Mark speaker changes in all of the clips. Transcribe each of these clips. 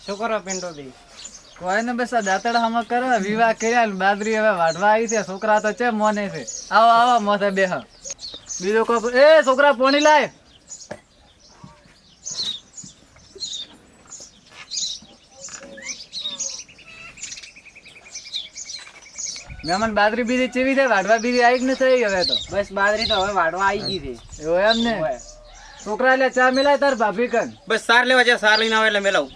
Speaker 1: શું કરો પિન્ટુ ભાઈ?
Speaker 2: કોઈ ને બસ દાંતડા હમણાં કરે વિવાહ કર્યા ને બાદરી હવે વાઢવા આવી છે. છોકરા તો છે મોને છે. આવો આવો મોથે બેહ. બીજો કોઈ એ છોકરા પોણી લાય. મહેમાન બાદરી બીજી ચેવી છે? વાઢવા બીજી આવી જ ન થઈ હવે તો.
Speaker 1: બસ બાજરી તો હવે વાઢવા આવી ગઈ છે.
Speaker 2: એવું એમ ને? છોકરા એટલે ચા મિલાય તાર ભાભી કન.
Speaker 1: બસ સાર લેવા જાય, સાર લઈને આવે એટલે મેલાવું.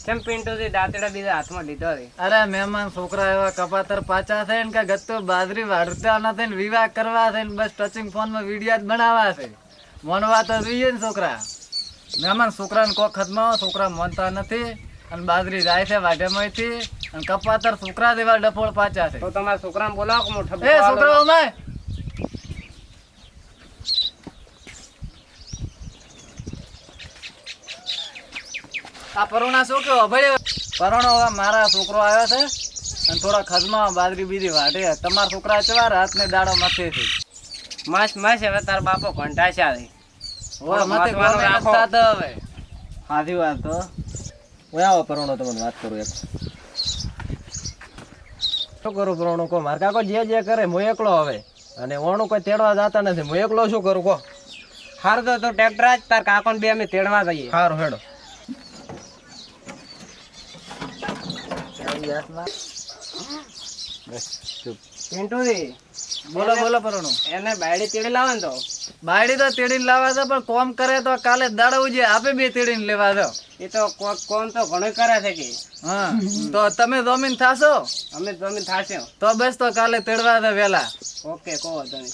Speaker 1: કેમ પિન્ટુજી દાંતડા બીજા હાથમાં લીધો છે?
Speaker 2: અરે મહેમાન છોકરા એવા કપાતર પાછા છે ને કે ગત્તો બાજરી વાઢતા નથી ને વિવાહ કરવા છે ને બસ ટચિંગ ફોનમાં વિડીયો જ બનાવવા છે. મોનવા તો જોઈએ ને છોકરા. મહેમાન છોકરાને કોઈ ખતમાં છોકરા મોનતા નથી અને બાજરી જાય છે વાઢેમાંથી અને કપાતર છોકરા જેવા ડફોળ પાછા છે.
Speaker 1: તો તમારા છોકરાને બોલાવો કે મોટા
Speaker 2: એ છોકરા ઓમાય આ પરોણા શું કેવો ભાઈ? પરોણો મારા છોકરો આવ્યો છે અને થોડા ખજમાં બાજરી બીજી વાટે. તમારા છોકરા ચવાર હાથ ને દાડો મથે છે.
Speaker 1: મસ્ત મસ્ત. હવે તાર બાપો ઘંટાશા છે.
Speaker 2: ઓય મતે ગમે નતા તો હવે
Speaker 1: સાચી વાત તો.
Speaker 3: ઓય આવો પરોણો તમને વાત કરું એક. શું કરું પરોણો કો? માર કાકો જે કરે હું એકલો હવે અને ઓણું કોઈ તેડવા જતા નથી. હું એકલો શું કરું કો?
Speaker 1: હાર તો ટ્રેક્ટર જ તાર કાકોને બે અમે તેડવા જઈએ.
Speaker 3: સારું હેડો.
Speaker 1: પિન્ટુજી
Speaker 2: બોલો બોલો પરોણો.
Speaker 1: એને બાયડી તેડી લાવો ને તો.
Speaker 2: બાયડી તો તેડીને લાવવા છે પણ કોમ કરે તો કાલે દાડો ઉજે આપે બે તેડીને લેવા દો.
Speaker 1: એ તો કોમ તો ઘણું કરે છે કે.
Speaker 2: હા તો તમે જમીન થાશો
Speaker 1: અમે જમીન થાશે.
Speaker 2: તો બસ તો કાલે તેડવા દે વેલા.
Speaker 1: ઓકે કહો તમે.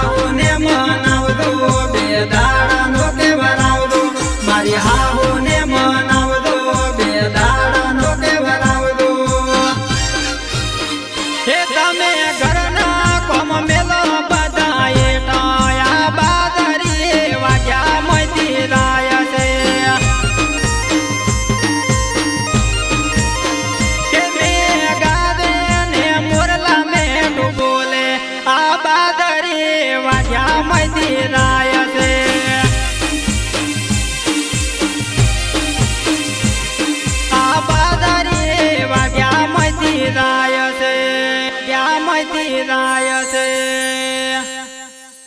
Speaker 4: હાહુને મનાવજો બે દાડાનો કેવરાવજો મારી હાહુને મનાવજો બે દાડાનો કેવરાવજો હે તમે ઘરના કોમ મેલો બધા એટાયા બાદરી વાગ્યા મોતી રાયા છે કે મે ગાદે ને મોરલા મેઠું બોલે આ બાદરી વાગ્યા મોતી